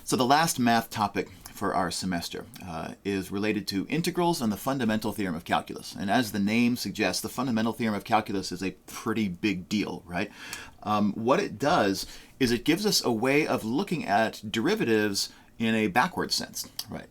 So the last math topic for our semester is related to integrals and the fundamental theorem of calculus. And as the name suggests, the fundamental theorem of calculus is a pretty big deal, right? What it does is it gives us a way of looking at derivatives in a backward sense, right?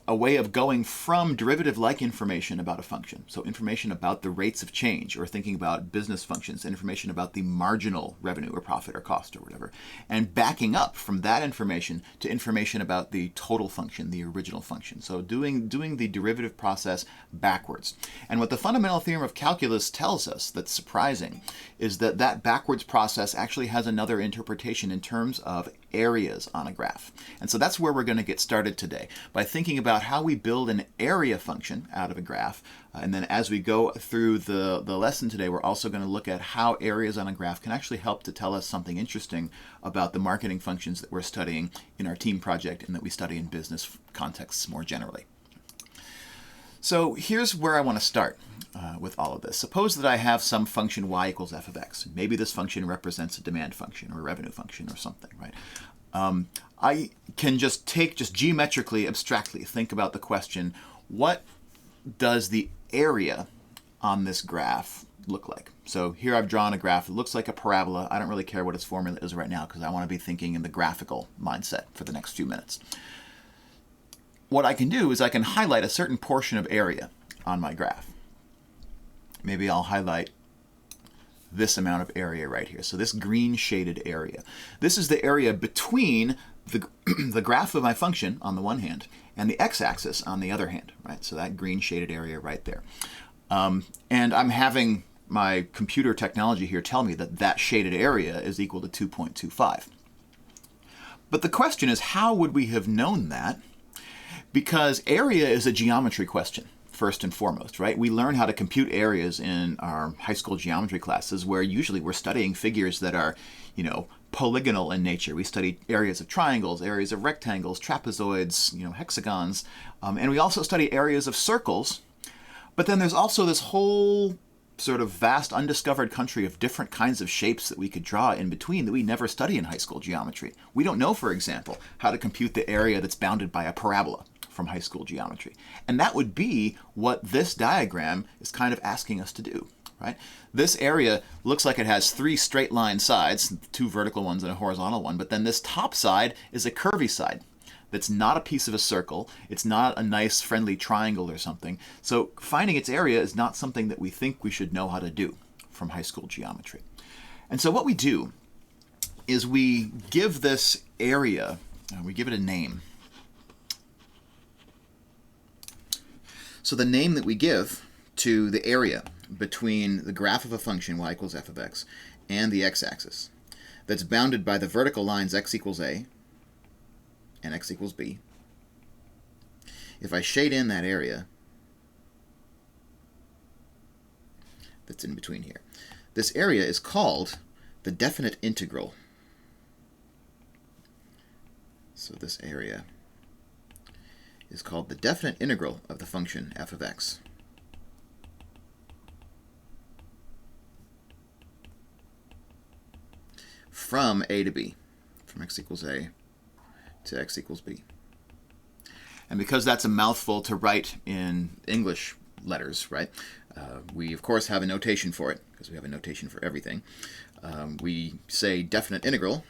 A way of going from derivative-like information about a function, so information about the rates of change, or thinking about business functions, information about the marginal revenue or profit or cost or whatever, and backing up from that information to information about the total function, the original function. So doing the derivative process backwards. And what the fundamental theorem of calculus tells us that's surprising is that that backwards process actually has another interpretation in terms of areas on a graph. And so that's where we're going to get started today, by thinking about how we build an area function out of a graph. And then as we go through the lesson today, we're also going to look at how areas on a graph can actually help to tell us something interesting about the marketing functions that we're studying in our team project and that we study in business contexts more generally. So here's where I want to start with all of this. Suppose that I have some function y equals f of x. Maybe this function represents a demand function or a revenue function or something, right? I can just geometrically, abstractly think about the question, what does the area on this graph look like? So here I've drawn a graph. It looks like a parabola. I don't really care what its formula is right now because I want to be thinking in the graphical mindset for the next few minutes. What I can do is I can highlight a certain portion of area on my graph. Maybe I'll highlight this amount of area right here. So this green shaded area. This is the area between the graph of my function on the one hand and the x-axis on the other hand, right? So that green shaded area right there. And I'm having my computer technology here tell me that that shaded area is equal to 2.25. But the question is, how would we have known that? Because area is a geometry question, first and foremost, right? We learn how to compute areas in our high school geometry classes, where usually we're studying figures that are, polygonal in nature. We study areas of triangles, areas of rectangles, trapezoids, hexagons, and we also study areas of circles. But then there's also this whole sort of vast undiscovered country of different kinds of shapes that we could draw in between that we never study in high school geometry. We don't know, for example, how to compute the area that's bounded by a parabola from high school geometry. And that would be what this diagram is kind of asking us to do, right? This area looks like it has three straight line sides, two vertical ones and a horizontal one, but then this top side is a curvy side. That's not a piece of a circle. It's not a nice friendly triangle or something. So finding its area is not something that we think we should know how to do from high school geometry. And so what we do is we give this area, we give it a name. So the name that we give to the area between the graph of a function y equals f of x and the x-axis that's bounded by the vertical lines x equals a and x equals b. If I shade in that area that's in between here, this area is called the definite integral. So this area is called the definite integral of the function f of x. From a to b, from x equals a to x equals b. And because that's a mouthful to write in English letters, right, we of course have a notation for it, because we have a notation for everything. We say definite integral.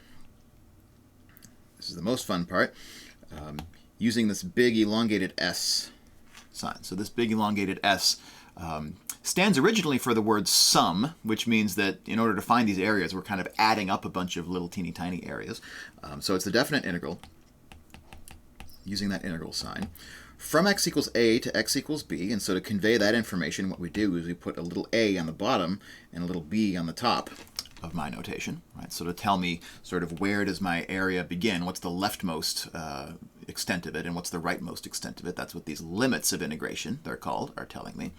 This is the most fun part. Using this big elongated S sign. So this big elongated S stands originally for the word sum, which means that in order to find these areas, we're kind of adding up a bunch of little teeny tiny areas. So it's the definite integral, using that integral sign, from x equals a to x equals b. And so to convey that information, what we do is we put a little a on the bottom and a little b on the top of my notation, right? So to tell me sort of where does my area begin, what's the leftmost extent of it, and what's the rightmost extent of it. That's what these limits of integration, they're called, are telling me.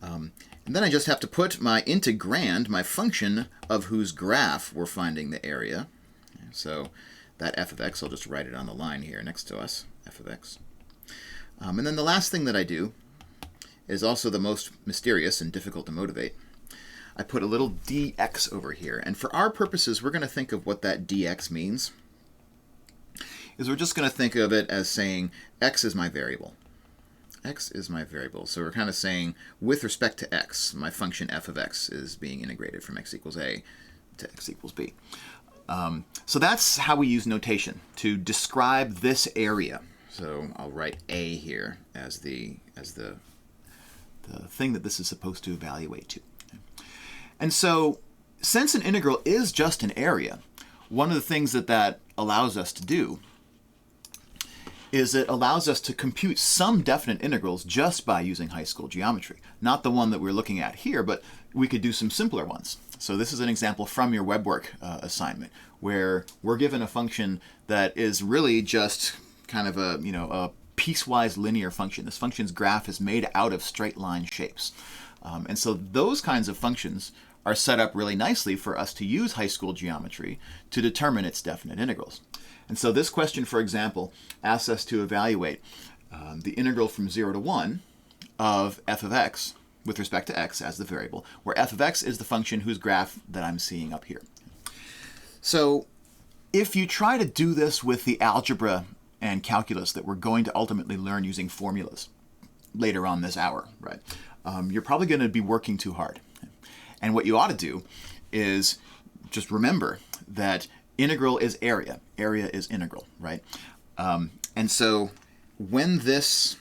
And then I just have to put my integrand, my function of whose graph we're finding the area. So that f of x, I'll just write it on the line here next to us, f of x. And then the last thing that I do is also the most mysterious and difficult to motivate. I put a little dx over here. And for our purposes, we're going to think of what that dx means is we're just going to think of it as saying x is my variable. X is my variable. So we're kind of saying with respect to x, my function f of x is being integrated from x equals a to x equals b. So that's how we use notation to describe this area. So I'll write a here as the thing that this is supposed to evaluate to. And so since an integral is just an area, one of the things that allows us to do is it allows us to compute some definite integrals just by using high school geometry. Not the one that we're looking at here, but we could do some simpler ones. So this is an example from your web work assignment where we're given a function that is really just kind of a piecewise linear function. This function's graph is made out of straight line shapes. And so those kinds of functions are set up really nicely for us to use high school geometry to determine its definite integrals. And so this question, for example, asks us to evaluate the integral from 0 to 1 of f of x with respect to x as the variable, where f of x is the function whose graph that I'm seeing up here. So if you try to do this with the algebra and calculus that we're going to ultimately learn using formulas later on this hour, right? You're probably going to be working too hard. And what you ought to do is just remember that integral is area. Area is integral, right? And so when this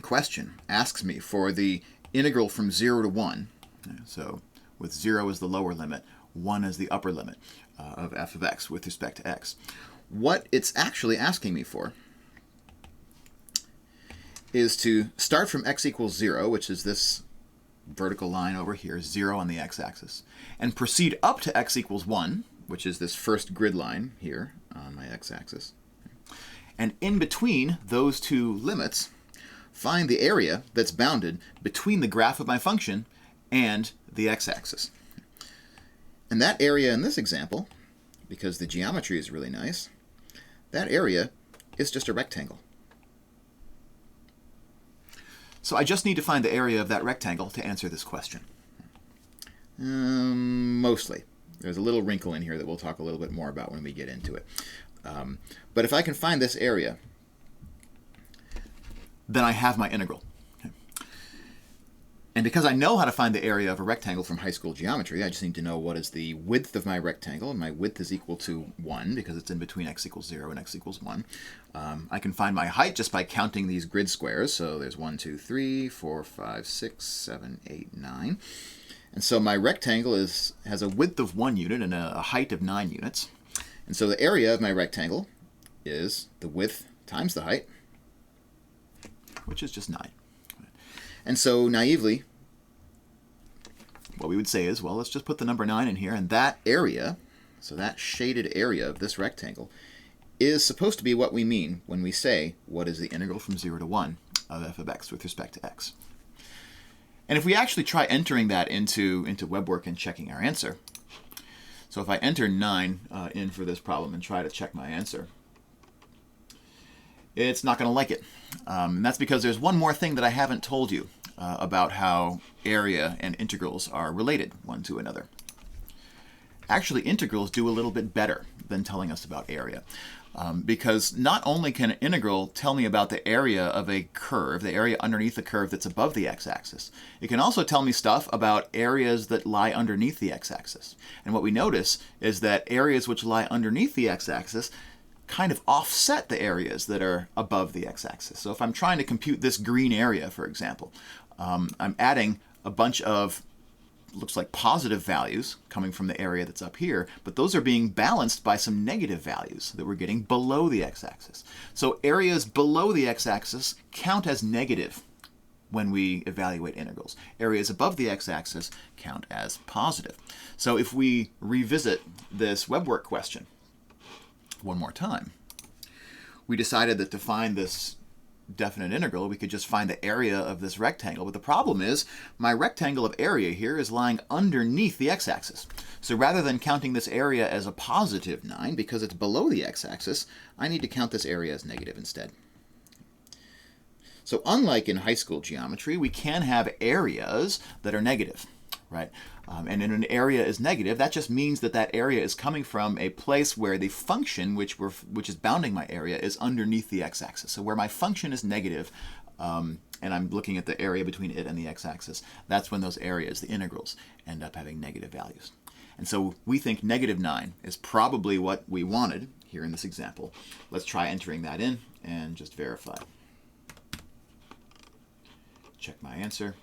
question asks me for the integral from 0 to 1, so with 0 as the lower limit, 1 as the upper limit of f of x with respect to x, what it's actually asking me for is to start from x equals 0, which is this vertical line over here, 0 on the x-axis, and proceed up to x equals 1, which is this first grid line here on my x-axis. And in between those two limits, find the area that's bounded between the graph of my function and the x-axis. And that area in this example, because the geometry is really nice, that area is just a rectangle. So I just need to find the area of that rectangle to answer this question. Mostly. There's a little wrinkle in here that we'll talk a little bit more about when we get into it. But if I can find this area, then I have my integral. Okay. And because I know how to find the area of a rectangle from high school geometry, I just need to know what is the width of my rectangle. And my width is equal to 1 because it's in between x equals 0 and x equals 1. I can find my height just by counting these grid squares. So there's 1, 2, 3, 4, 5, 6, 7, 8, 9. And so my rectangle has a width of 1 unit and a height of 9 units. And so the area of my rectangle is the width times the height, which is just 9. And so naively, what we would say is, well, let's just put the number 9 in here, and that area, so that shaded area of this rectangle, is supposed to be what we mean when we say, what is the integral from 0 to 1 of f of x with respect to x? And if we actually try entering that into WebWork and checking our answer, so if I enter 9 in for this problem and try to check my answer, it's not going to like it. And that's because there's one more thing that I haven't told you about how area and integrals are related one to another. Actually, integrals do a little bit better than telling us about area. Because not only can an integral tell me about the area of a curve, the area underneath the curve that's above the x-axis, it can also tell me stuff about areas that lie underneath the x-axis. And what we notice is that areas which lie underneath the x-axis kind of offset the areas that are above the x-axis. So if I'm trying to compute this green area, for example, I'm adding a bunch of looks like positive values coming from the area that's up here, but those are being balanced by some negative values that we're getting below the x-axis. So areas below the x-axis count as negative when we evaluate integrals. Areas above the x-axis count as positive. So if we revisit this WebWork question one more time, we decided that to find this definite integral, we could just find the area of this rectangle. But the problem is my rectangle of area here is lying underneath the x-axis. So rather than counting this area as a positive 9, because it's below the x-axis, I need to count this area as negative instead. So unlike in high school geometry, we can have areas that are negative, right? And in an area is negative, that just means that that area is coming from a place where the function, which is bounding my area, is underneath the x-axis. So where my function is negative, and I'm looking at the area between it and the x-axis, that's when those areas, the integrals, end up having negative values. And so we think -9 is probably what we wanted here in this example. Let's try entering that in and just verify. Check my answer.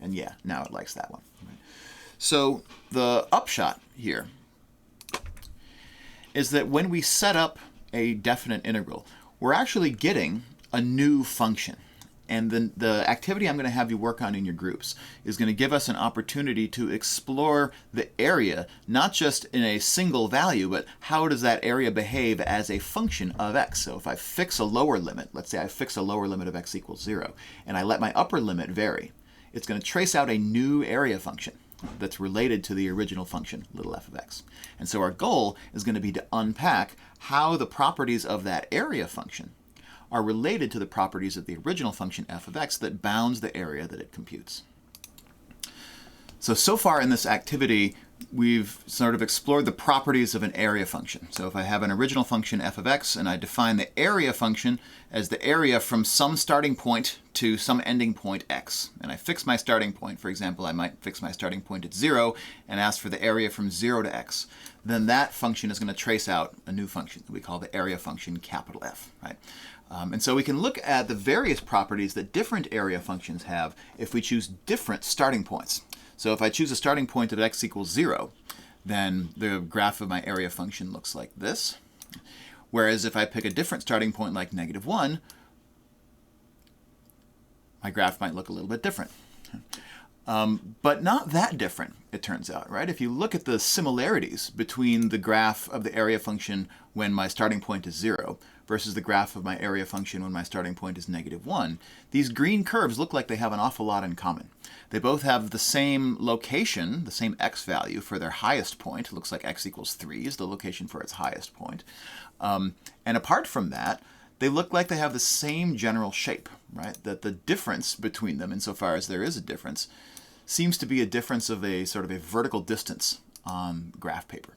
And yeah, now it likes that one. Right? So the upshot here is that when we set up a definite integral, we're actually getting a new function. And then the activity I'm going to have you work on in your groups is going to give us an opportunity to explore the area, not just in a single value, but how does that area behave as a function of x. So if I fix a lower limit, let's say I fix a lower limit of x equals 0, and I let my upper limit vary, it's going to trace out a new area function that's related to the original function, little f of x. And so our goal is going to be to unpack how the properties of that area function are related to the properties of the original function f of x that bounds the area that it computes. So far in this activity, we've sort of explored the properties of an area function. So if I have an original function f of x and I define the area function as the area from some starting point to some ending point x, and I fix my starting point, for example, I might fix my starting point at 0 and ask for the area from 0 to x, then that function is going to trace out a new function that we call the area function capital F, right? And so we can look at the various properties that different area functions have if we choose different starting points. So if I choose a starting point of x equals 0, then the graph of my area function looks like this. Whereas if I pick a different starting point like -1, my graph might look a little bit different. But not that different, it turns out, right? If you look at the similarities between the graph of the area function when my starting point is 0 versus the graph of my area function when my starting point is -1, these green curves look like they have an awful lot in common. They both have the same location, the same x value for their highest point. It looks like x equals 3 is the location for its highest point. And apart from that, they look like they have the same general shape, right? That the difference between them, insofar as there is a difference, seems to be a difference of a sort of a vertical distance on graph paper.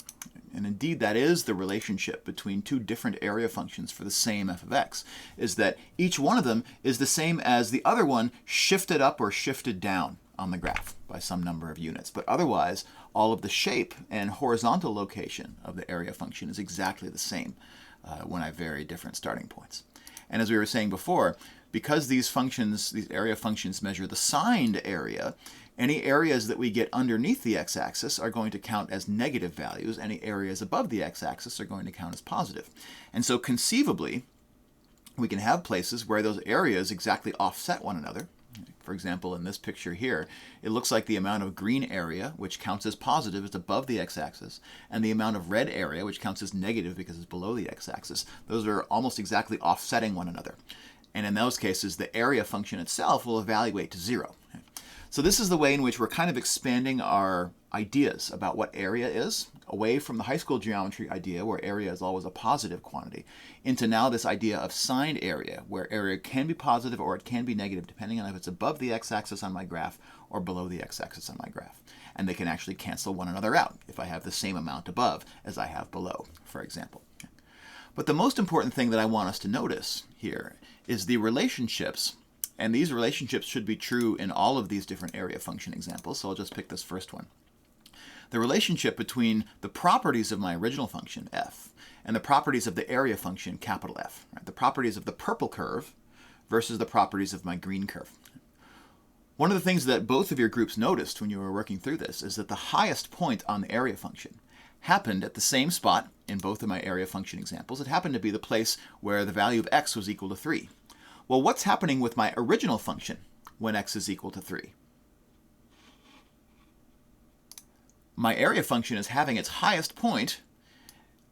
And indeed, that is the relationship between two different area functions for the same f of x, is that each one of them is the same as the other one shifted up or shifted down on the graph by some number of units. But otherwise, all of the shape and horizontal location of the area function is exactly the same when I vary different starting points. And as we were saying before, because these functions, these area functions measure the signed area, any areas that we get underneath the x-axis are going to count as negative values. Any areas above the x-axis are going to count as positive. And so conceivably, we can have places where those areas exactly offset one another. For example, in this picture here, it looks like the amount of green area, which counts as positive, is above the x-axis, and the amount of red area, which counts as negative because it's below the x-axis, those are almost exactly offsetting one another. And in those cases, the area function itself will evaluate to 0. So this is the way in which we're kind of expanding our ideas about what area is, away from the high school geometry idea, where area is always a positive quantity, into now this idea of signed area, where area can be positive or it can be negative, depending on if it's above the x-axis on my graph or below the x-axis on my graph. And they can actually cancel one another out if I have the same amount above as I have below, for example. But the most important thing that I want us to notice here is the relationships. And these relationships should be true in all of these different area function examples, so I'll just pick this first one. The relationship between the properties of my original function, f, and the properties of the area function, capital F. Right? The properties of the purple curve versus the properties of my green curve. One of the things that both of your groups noticed when you were working through this is that the highest point on the area function happened at the same spot in both of my area function examples. It happened to be the place where the value of x was equal to 3. Well, what's happening with my original function when x is equal to 3? My area function is having its highest point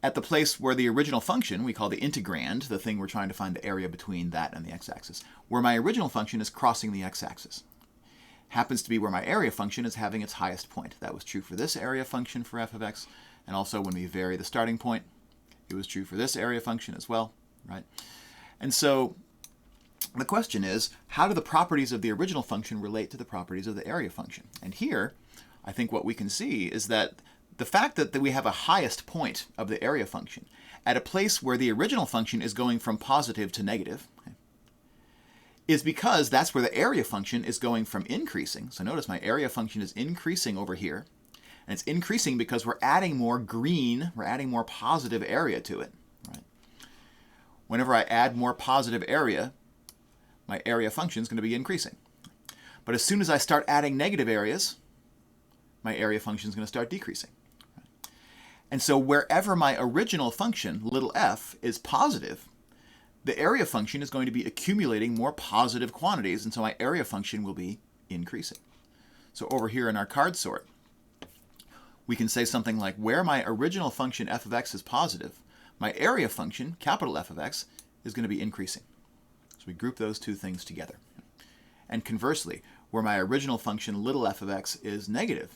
at the place where the original function, we call the integrand, the thing we're trying to find the area between that and the x-axis, where my original function is crossing the x-axis. Happens to be where my area function is having its highest point. That was true for this area function for f of x, and also when we vary the starting point, it was true for this area function as well, right? And so the question is, how do the properties of the original function relate to the properties of the area function? And here, I think what we can see is that the fact that we have a highest point of the area function at a place where the original function is going from positive to negative, is because that's where the area function is going from increasing. So notice my area function is increasing over here. And it's increasing because we're adding more green, we're adding more positive area to it. Right? Whenever I add more positive area, my area function is going to be increasing. But as soon as I start adding negative areas, my area function is going to start decreasing. And so wherever my original function, little f, is positive, the area function is going to be accumulating more positive quantities, and so my area function will be increasing. So over here in our card sort, we can say something like, where my original function f of x is positive, my area function, capital F of x, is going to be increasing. So we group those two things together. And conversely, where my original function, little f of x, is negative,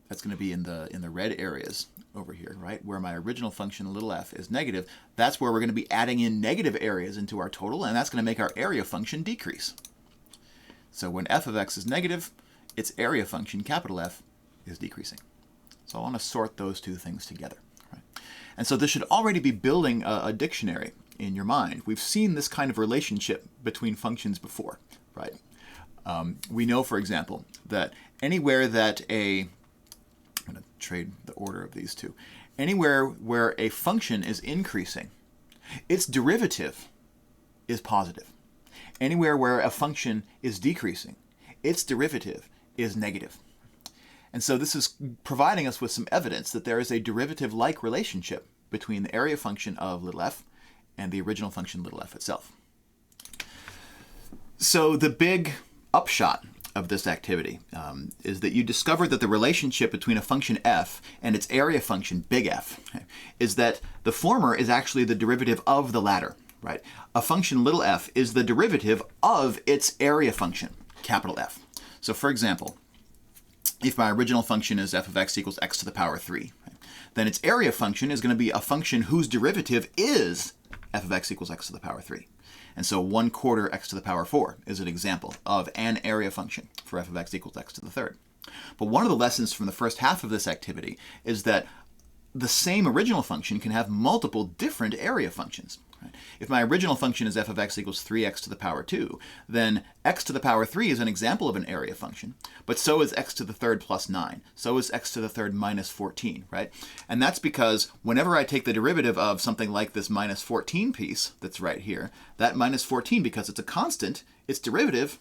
that's going to be in the red areas over here, right? Where my original function, little f, is negative, that's where we're going to be adding in negative areas into our total, and that's going to make our area function decrease. So when f of x is negative, its area function, capital F, is decreasing. So I want to sort those two things together. Right? And so this should already be building a dictionary in your mind. We've seen this kind of relationship between functions before, right? We know, for example, that anywhere that I'm going to trade the order of these two. Anywhere where a function is increasing, its derivative is positive. Anywhere where a function is decreasing, its derivative is negative. And so this is providing us with some evidence that there is a derivative-like relationship between the area function of little f and the original function little f itself. So the big upshot of this activity is that you discover that the relationship between a function f and its area function, big F, is that the former is actually the derivative of the latter, right? A function little f is the derivative of its area function, capital F. So for example, if my original function is f of x equals x to the power 3, right, then its area function is going to be a function whose derivative is f of x equals x to the power 3. And so 1/4 x to the power 4 is an example of an area function for f of x equals x to the third. But one of the lessons from the first half of this activity is that the same original function can have multiple different area functions. Right? If my original function is f of x equals 3x to the power 2, then x to the power 3 is an example of an area function, but so is x to the third plus 9. So is x to the third minus 14, right? And that's because whenever I take the derivative of something like this minus 14 piece that's right here, that minus 14, because it's a constant, its derivative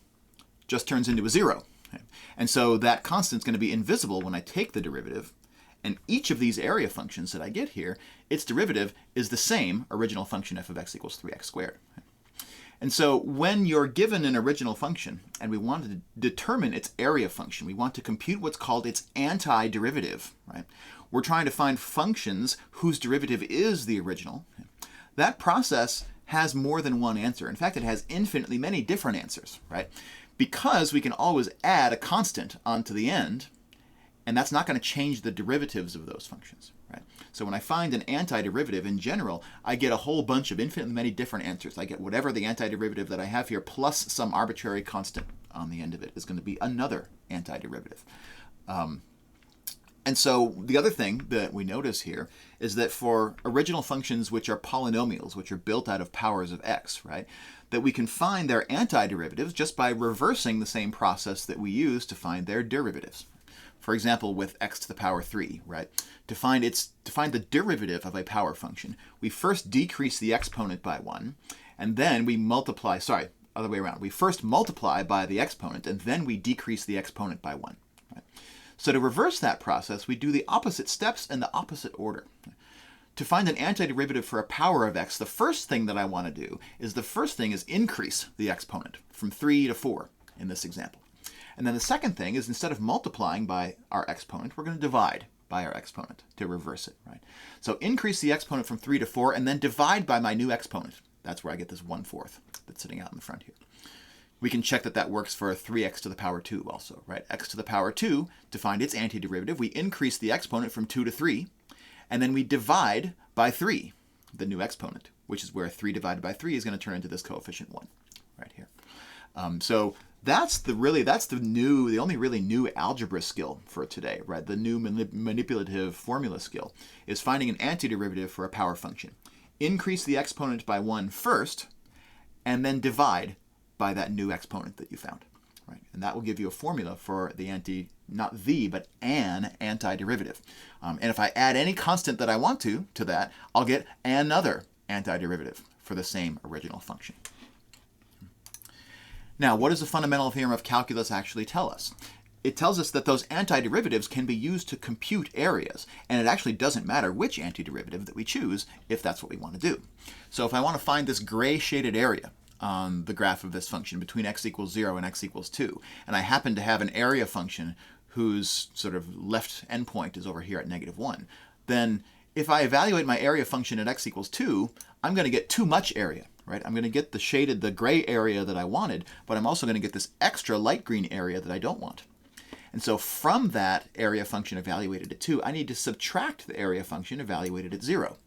just turns into a 0. Okay? And so that constant is going to be invisible when I take the derivative. And each of these area functions that I get here, its derivative is the same original function f of x equals 3x squared. And so when you're given an original function and we want to determine its area function, we want to compute what's called its antiderivative, right? We're trying to find functions whose derivative is the original. That process has more than one answer. In fact, it has infinitely many different answers, right? Because we can always add a constant onto the end, and that's not going to change the derivatives of those functions, right? So when I find an antiderivative in general, I get a whole bunch of infinitely many different answers. I get whatever the antiderivative that I have here plus some arbitrary constant on the end of it is going to be another antiderivative. And so the other thing that we notice here is that for original functions which are polynomials, which are built out of powers of x, right, that we can find their antiderivatives just by reversing the same process that we use to find their derivatives. For example, with x to the power 3, right? To find the derivative of a power function, we first decrease the exponent by 1, and then we multiply, other way around. We first multiply by the exponent, and then we decrease the exponent by 1. Right? So to reverse that process, we do the opposite steps in the opposite order. To find an antiderivative for a power of x, the first thing that I want to do is increase the exponent from 3 to 4 in this example. And then the second thing is instead of multiplying by our exponent, we're going to divide by our exponent to reverse it, right? So increase the exponent from 3 to 4 and then divide by my new exponent. That's where I get this 1/4 that's sitting out in the front here. We can check that that works for 3x to the power 2 also, right? X to the power 2, to find its antiderivative, we increase the exponent from 2 to 3, and then we divide by 3, the new exponent, which is where 3 divided by 3 is going to turn into this coefficient 1 right here. So that's the only really new algebra skill for today, right? The new manipulative formula skill is finding an antiderivative for a power function. Increase the exponent by 1 first, and then divide by that new exponent that you found, right? And that will give you a formula for the not the, but an antiderivative. And if I add any constant that I want to that, I'll get another antiderivative for the same original function. Now, what does the fundamental theorem of calculus actually tell us? It tells us that those antiderivatives can be used to compute areas, and it actually doesn't matter which antiderivative that we choose if that's what we want to do. So if I want to find this gray shaded area on the graph of this function between x equals 0 and x equals 2, and I happen to have an area function whose sort of left endpoint is over here at -1, then if I evaluate my area function at x equals 2, I'm going to get too much area, right? I'm going to get the gray area that I wanted, but I'm also going to get this extra light green area that I don't want. And so from that area function evaluated at 2, I need to subtract the area function evaluated at 0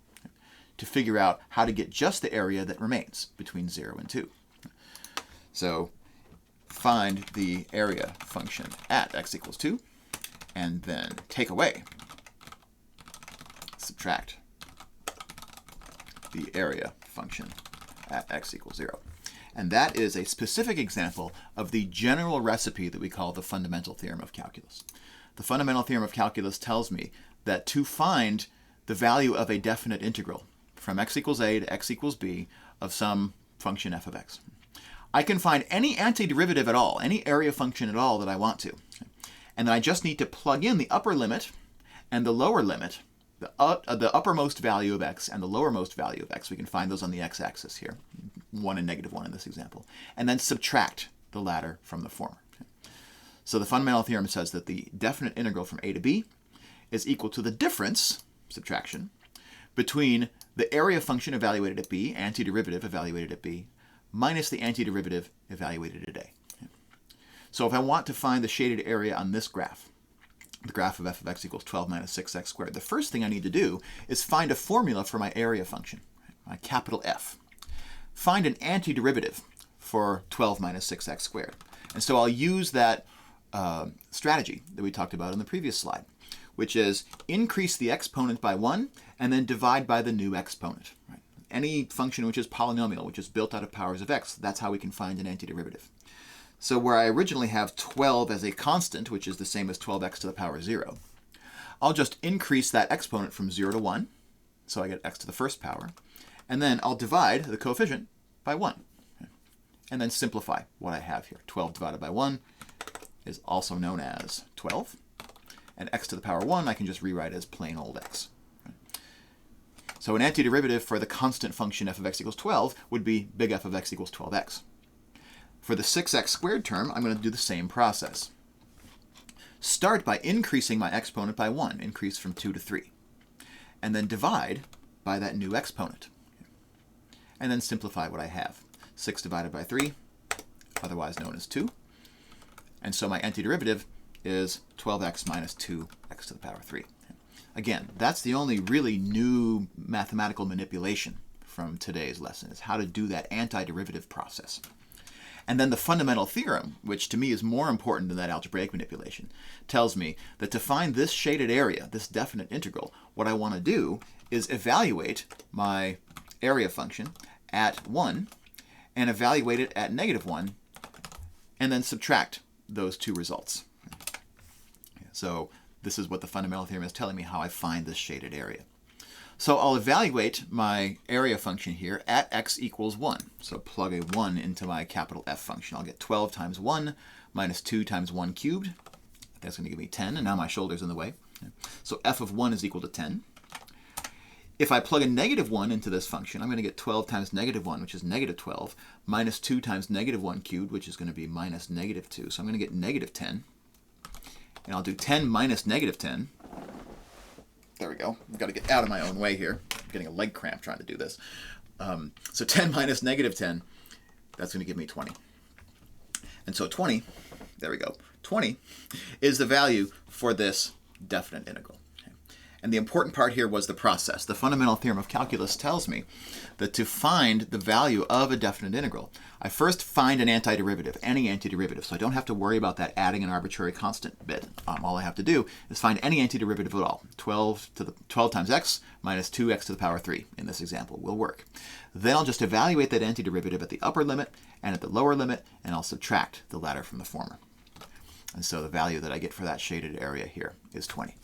to figure out how to get just the area that remains between 0 and 2. So find the area function at x equals 2, and then take away, subtract the area function at x equals 0. And that is a specific example of the general recipe that we call the fundamental theorem of calculus. The fundamental theorem of calculus tells me that to find the value of a definite integral from x equals a to x equals b of some function f of x, I can find any antiderivative at all, any area function at all that I want to. And then I just need to plug in the upper limit and the lower limit, the uppermost value of x and the lowermost value of x. We can find those on the x-axis here, 1 and -1 in this example, and then subtract the latter from the former. So the fundamental theorem says that the definite integral from a to b is equal to the difference, subtraction, between the area function evaluated at b, antiderivative evaluated at b, minus the antiderivative evaluated at a. So if I want to find the shaded area on this graph, the graph of f of x equals 12 minus 6x squared, the first thing I need to do is find a formula for my area function, my capital F. Find an antiderivative for 12 minus 6x squared. And so I'll use that strategy that we talked about in the previous slide, which is increase the exponent by 1 and then divide by the new exponent. Right? Any function which is polynomial, which is built out of powers of x, that's how we can find an antiderivative. So where I originally have 12 as a constant, which is the same as 12x to the power 0, I'll just increase that exponent from 0 to 1, so I get x to the first power, and then I'll divide the coefficient by 1, and then simplify what I have here. 12 divided by 1 is also known as 12, and x to the power 1 I can just rewrite as plain old x. So an antiderivative for the constant function f of x equals 12 would be big F of x equals 12x. For the 6x squared term, I'm going to do the same process. Start by increasing my exponent by 1, increase from 2 to 3, and then divide by that new exponent, and then simplify what I have. 6 divided by 3, otherwise known as 2, and so my antiderivative is 12x minus 2x to the power 3. Again, that's the only really new mathematical manipulation from today's lesson, is how to do that antiderivative process. And then the fundamental theorem, which to me is more important than that algebraic manipulation, tells me that to find this shaded area, this definite integral, what I want to do is evaluate my area function at 1 and evaluate it at -1 and then subtract those two results. So this is what the fundamental theorem is telling me how I find this shaded area. So I'll evaluate my area function here at x equals 1. So plug a 1 into my capital F function. I'll get 12 times 1 minus 2 times 1 cubed. That's going to give me 10, and now my shoulder's in the way. So f of 1 is equal to 10. If I plug a -1 into this function, I'm going to get 12 times -1, which is -12, minus 2 times -1 cubed, which is going to be minus -2. So I'm going to get -10. And I'll do 10 minus -10. There we go. I've got to get out of my own way here. I'm getting a leg cramp trying to do this. So 10 minus -10, that's going to give me 20. And so 20, there we go, 20 is the value for this definite integral. Okay. And the important part here was the process. The fundamental theorem of calculus tells me that to find the value of a definite integral, I first find an antiderivative, any antiderivative. So I don't have to worry about that adding an arbitrary constant bit. All I have to do is find any antiderivative at all. 12 times x minus 2x to the power 3 in this example will work. Then I'll just evaluate that antiderivative at the upper limit and at the lower limit, and I'll subtract the latter from the former. And so the value that I get for that shaded area here is 20.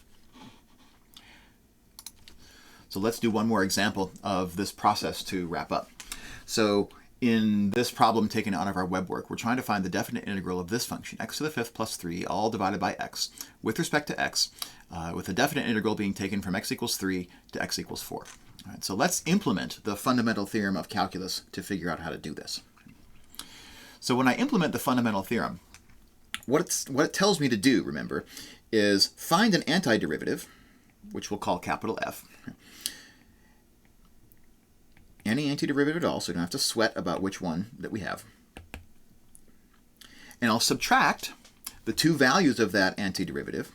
So let's do one more example of this process to wrap up. So in this problem taken out of our web work, we're trying to find the definite integral of this function, x to the 5th plus 3, all divided by x, with respect to x, with the definite integral being taken from x equals 3 to x equals 4. All right, so let's implement the fundamental theorem of calculus to figure out how to do this. So when I implement the fundamental theorem, what it tells me to do, remember, is find an antiderivative, which we'll call capital F. Any antiderivative at all, so you don't have to sweat about which one that we have. And I'll subtract the two values of that antiderivative,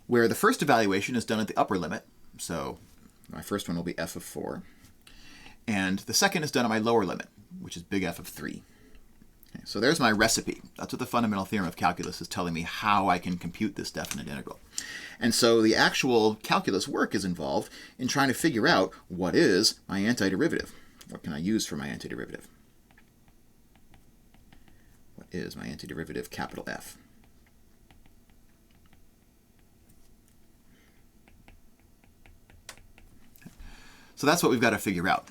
where the first evaluation is done at the upper limit, so my first one will be f of 4, and the second is done at my lower limit, which is big F of 3. Okay, so there's my recipe. That's what the fundamental theorem of calculus is telling me how I can compute this definite integral. And so the actual calculus work is involved in trying to figure out what is my antiderivative. What can I use for my antiderivative? What is my antiderivative, capital F? So that's what we've got to figure out.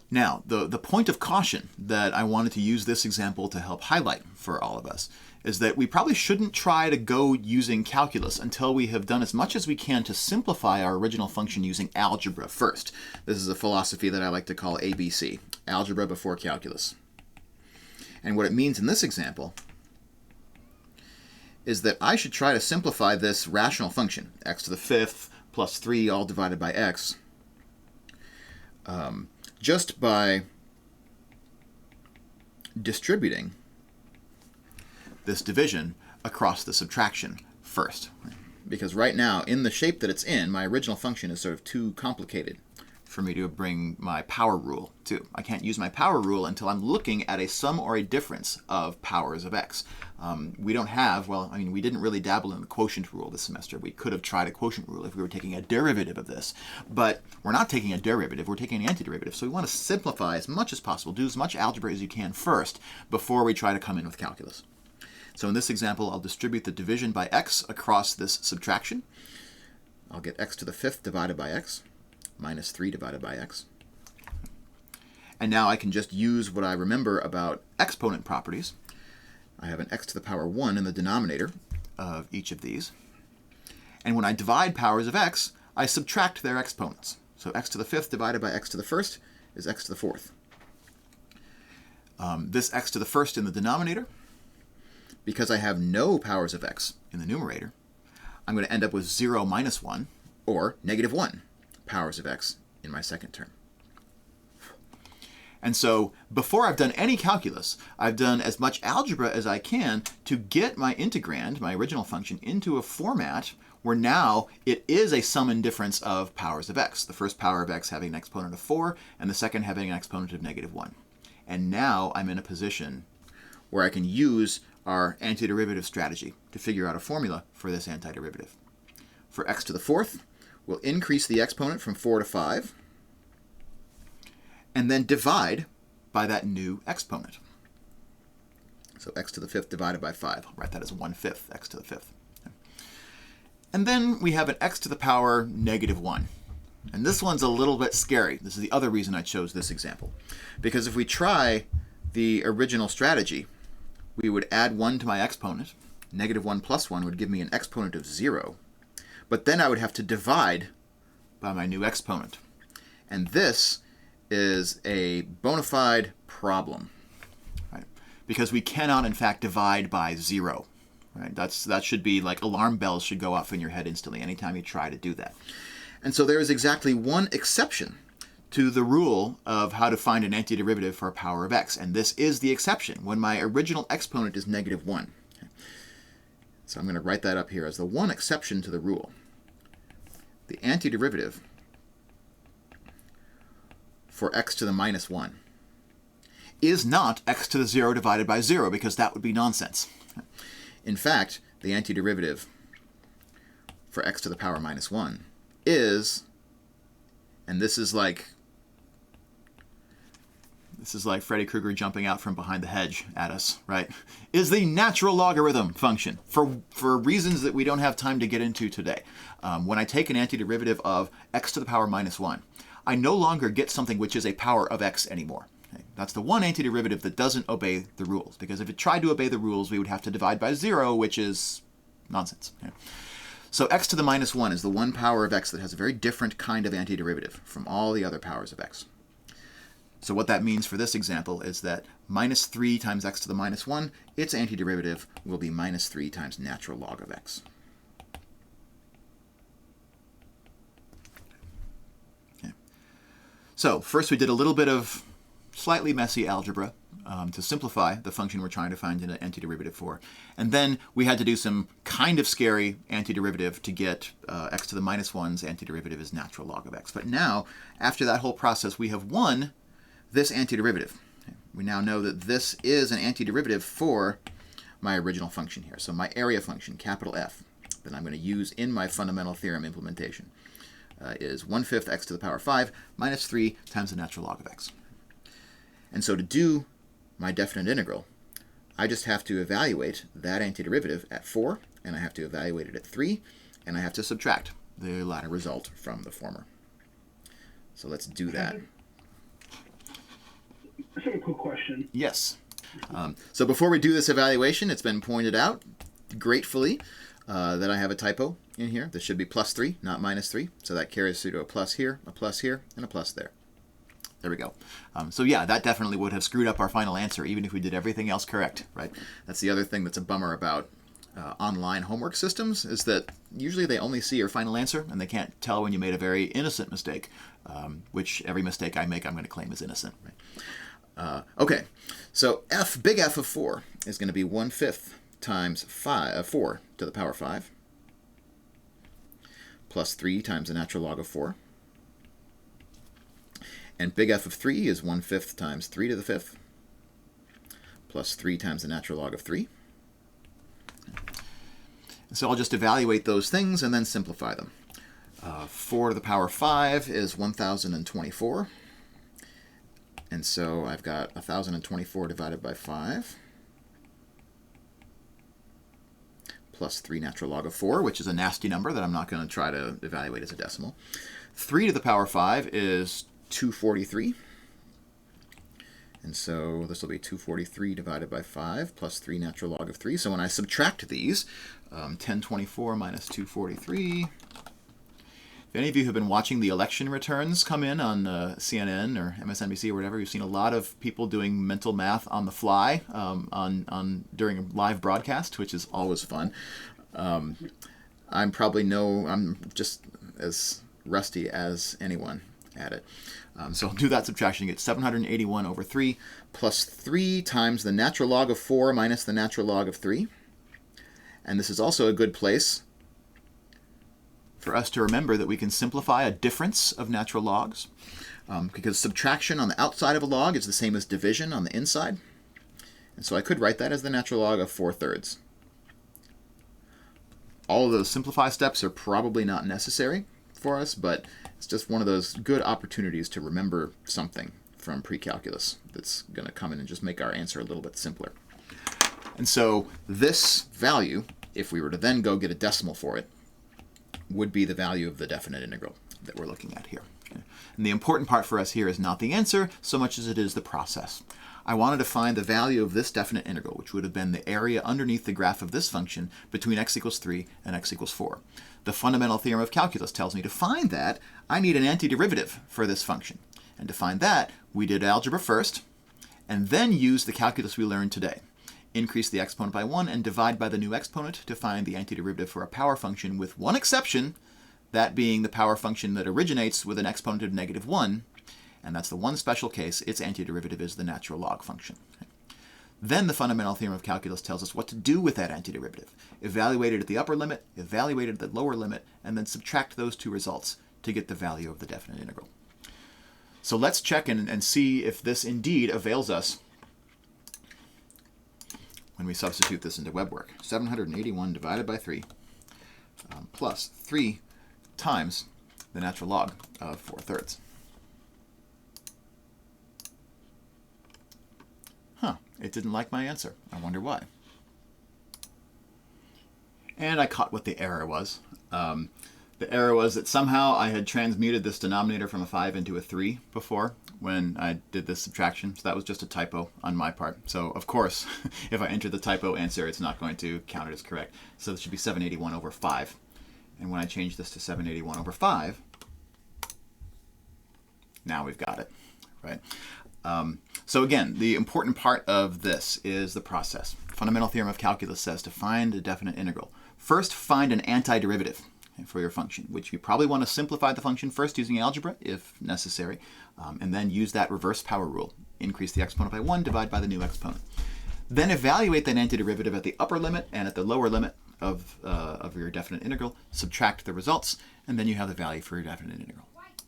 Now, the point of caution that I wanted to use this example to help highlight for all of us is that we probably shouldn't try to go using calculus until we have done as much as we can to simplify our original function using algebra first. This is a philosophy that I like to call ABC, algebra before calculus. And what it means in this example is that I should try to simplify this rational function, x to the 5th plus 3 all divided by x, just by distributing this division across the subtraction first. Because right now, in the shape that it's in, my original function is sort of too complicated for me to bring my power rule to. I can't use my power rule until I'm looking at a sum or a difference of powers of x. We don't have, well, I mean, we didn't really dabble in the quotient rule this semester. We could have tried a quotient rule if we were taking a derivative of this. But we're not taking a derivative, we're taking an antiderivative. So we want to simplify as much as possible, do as much algebra as you can first before we try to come in with calculus. So in this example, I'll distribute the division by x across this subtraction. I'll get x to the 5th divided by x minus 3 divided by x. And now I can just use what I remember about exponent properties. I have an x to the power 1 in the denominator of each of these. And when I divide powers of x, I subtract their exponents. So x to the 5th divided by x to the 1st is x to the 4th. This x to the 1st in the denominator, because I have no powers of x in the numerator, I'm going to end up with 0 minus 1, or negative 1 powers of x in my second term. And so before I've done any calculus, I've done as much algebra as I can to get my integrand, my original function, into a format where now it is a sum and difference of powers of x. The first power of x having an exponent of 4, and the second having an exponent of negative 1. And now I'm in a position where I can use our antiderivative strategy to figure out a formula for this antiderivative. For x to the 4th, we'll increase the exponent from 4 to 5, and then divide by that new exponent. So x to the 5th divided by 5. I'll write that as 1/5 x to the 5th. And then we have an x to the power negative 1. And this one's a little bit scary. This is the other reason I chose this example. Because if we try the original strategy, we would add 1 to my exponent. Negative 1 plus 1 would give me an exponent of 0. But then I would have to divide by my new exponent. And this is a bona fide problem, right? Because we cannot, in fact, divide by 0. Right? That should be like alarm bells should go off in your head instantly anytime you try to do that. And so there is exactly one exception to the rule of how to find an antiderivative for a power of x. And this is the exception when my original exponent is negative 1. Okay. So I'm going to write that up here as the one exception to the rule. the antiderivative for x to the minus 1 is not x to the 0 divided by 0, because that would be nonsense. In fact, the antiderivative for x to the power minus 1 is, and this is like Freddy Krueger jumping out from behind the hedge at us, right? Is the natural logarithm function for reasons that we don't have time to get into today. When I take an antiderivative of x to the power minus 1, I no longer get something which is a power of x anymore. Okay? That's the one antiderivative that doesn't obey the rules, because if it tried to obey the rules, we would have to divide by 0, which is nonsense. Okay? So x to the minus 1 is the one power of x that has a very different kind of antiderivative from all the other powers of x. So what that means for this example is that minus 3 times x to the minus 1, its antiderivative will be minus 3 times natural log of x. Okay. So first we did a little bit of slightly messy algebra to simplify the function we're trying to find an antiderivative for. And then we had to do some kind of scary antiderivative to get x to the minus 1's antiderivative is natural log of x. But now, after that whole process, we have won this antiderivative. We now know that this is an antiderivative for my original function here. So my area function, capital F, that I'm going to use in my fundamental theorem implementation is 1/5 x to the power 5 minus 3 times the natural log of x. And so to do my definite integral, I just have to evaluate that antiderivative at 4, and I have to evaluate it at 3, and I have to subtract the latter result from the former. So let's do that. I have a quick question. Yes. So before we do this evaluation, it's been pointed out, gratefully, that I have a typo in here. This should be plus 3, not minus 3. So that carries through to a plus here, and a plus there. There we go. So yeah, that definitely would have screwed up our final answer, even if we did everything else correct, right? That's the other thing that's a bummer about online homework systems, is that usually they only see your final answer, and they can't tell when you made a very innocent mistake, which every mistake I make I'm going to claim as innocent, right? Okay, so big F of 4 is going to be 1/5 times 4 to the power 5 plus 3 times the natural log of 4. And big F of 3 is 1/5 times 3 to the 5th plus 3 times the natural log of 3. So I'll just evaluate those things and then simplify them. 4 to the power 5 is 1024. And so I've got 1024 divided by 5 plus 3 natural log of 4, which is a nasty number that I'm not going to try to evaluate as a decimal. 3 to the power 5 is 243. And so this will be 243 divided by 5 plus 3 natural log of 3. So when I subtract these, 1024 minus 243... If any of you have been watching the election returns come in on CNN or MSNBC or whatever, you've seen a lot of people doing mental math on the fly during a live broadcast, which is always fun. I'm just as rusty as anyone at it. So I'll do that subtraction. You get 781 over 3 plus 3 times the natural log of 4 minus the natural log of 3. And this is also a good place for us to remember that we can simplify a difference of natural logs, because subtraction on the outside of a log is the same as division on the inside. And so I could write that as the natural log of 4/3. All of those simplify steps are probably not necessary for us, but it's just one of those good opportunities to remember something from pre-calculus that's going to come in and just make our answer a little bit simpler. And so this value, if we were to then go get a decimal for it, would be the value of the definite integral that we're looking at here. Okay. And the important part for us here is not the answer so much as it is the process. I wanted to find the value of this definite integral, which would have been the area underneath the graph of this function between x equals 3 and x equals 4. The fundamental theorem of calculus tells me to find that, I need an antiderivative for this function. And to find that, we did algebra first, and then used the calculus we learned today. Increase the exponent by 1 and divide by the new exponent to find the antiderivative for a power function, with one exception, that being the power function that originates with an exponent of -1, and that's the one special case. Its antiderivative is the natural log function. Then the fundamental theorem of calculus tells us what to do with that antiderivative. Evaluate it at the upper limit, evaluate it at the lower limit, and then subtract those two results to get the value of the definite integral. So let's check and see if this indeed avails us when we substitute this into web work. 781 divided by 3 plus 3 times the natural log of 4/3. It didn't like my answer. I wonder why. And I caught what the error was. The error was that somehow I had transmuted this denominator from a 5 into a 3 before when I did this subtraction. So that was just a typo on my part. So of course, if I enter the typo answer, it's not going to count it as correct. So this should be 781 over 5. And when I change this to 781 over 5, now we've got it, right? So again, the important part of this is the process. Fundamental theorem of calculus says to find a definite integral, first find an antiderivative for your function, which you probably want to simplify the function first using algebra if necessary, and then use that reverse power rule. Increase the exponent by 1, divide by the new exponent. Then evaluate that antiderivative at the upper limit and at the lower limit of your definite integral, subtract the results, and then you have the value for your definite integral.